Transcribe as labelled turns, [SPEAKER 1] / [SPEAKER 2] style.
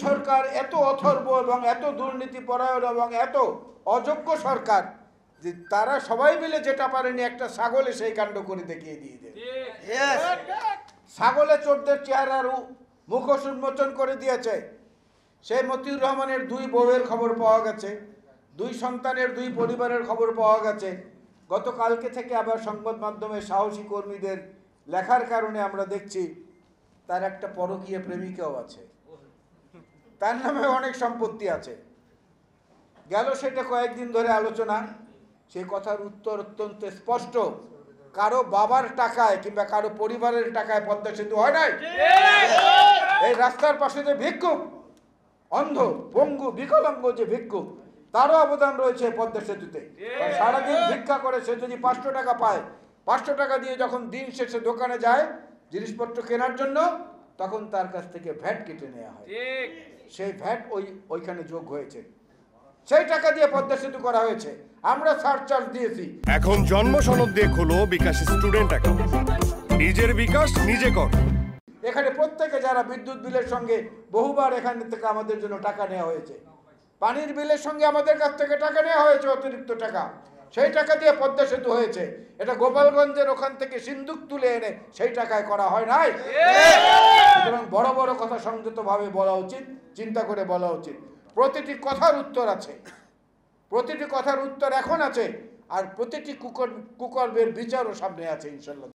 [SPEAKER 1] সরকার এত অথর্ব এবং এত দুর্নীতিপরায়ণ এবং এত অযোগ্য সরকার যে তারা সবাই মিলে যেটা পারেনি একটা ছাগলে সেই কাণ্ড করে দেখিয়ে দিয়ে দেয়। ছাগলে চোরদের চেহারার মুখোশ উন্মোচন করে দিয়েছে। সেই মতিউর রহমানের 2 বউয়ের খবর পাওয়া গেছে, 2 সন্তানের 2 পরিবারের খবর পাওয়া গেছে। গতকালকে থেকে আবার সংবাদ মাধ্যমে সাহসী কর্মীদের লেখার কারণে আমরা দেখছি তার একটা পরকীয়া প্রেমিকাও আছে, তার নামে অনেক সম্পত্তি আছে। গেল সেটা কয়েকদিন ধরে আলোচনা। সেই কথার উত্তর অত্যন্ত স্পষ্ট, কারো বাবার টাকায় কিংবা কারো পরিবারের টাকায় পদ্মা সেতু হয় নাই। এই রাস্তার পাশে যে ভিক্ষুক, অন্ধ পঙ্গু বিকলাঙ্গ যে ভিক্ষুক, তারও অবদান রয়েছে পদ্মা সেতুতে। সারাদিন ভিক্ষা করে সে যদি 500 টাকা পায়, 500 টাকা দিয়ে যখন দিন শেষে দোকানে যায় জিনিসপত্র কেনার জন্য, তখন তার কাছ থেকে ভ্যাট কেটে নেওয়া হয়। সেই ভ্যাট ওইখানে যোগ হয়েছে, সেই টাকা দিয়ে পদ্মা সেতু করা হয়েছে। আমরা সারচার্জ দিয়েছি।
[SPEAKER 2] এখন জন্ম সনদ দিয়ে খোলো বিকাশ স্টুডেন্ট অ্যাকাউন্ট, নিজের বিকাশ নিজে কর।
[SPEAKER 1] এখানে প্রত্যেকে যারা বিদ্যুৎ বিলের সঙ্গে বহুবার এখান থেকে আমাদের জন্য টাকা নেওয়া হয়েছে, পানির বিলের সঙ্গে আমাদের কাছ থেকে টাকা নেওয়া হয়েছে, অতিরিক্ত টাকা, সেই টাকা দিয়ে পদ্মা সেতু হয়েছে। এটা গোপালগঞ্জের ওখান থেকে সিন্দুক তুলে এনে সেই টাকায় করা হয় নাই। সুতরাং বড় বড় কথা সংযতভাবে বলা উচিত, চিন্তা করে বলা উচিত। প্রতিটি কথার উত্তর আছে, প্রতিটি কথার উত্তর এখন আছে, আর প্রতিটি কুকর্মের বিচারও সামনে আছে ইনশাল্লাহ।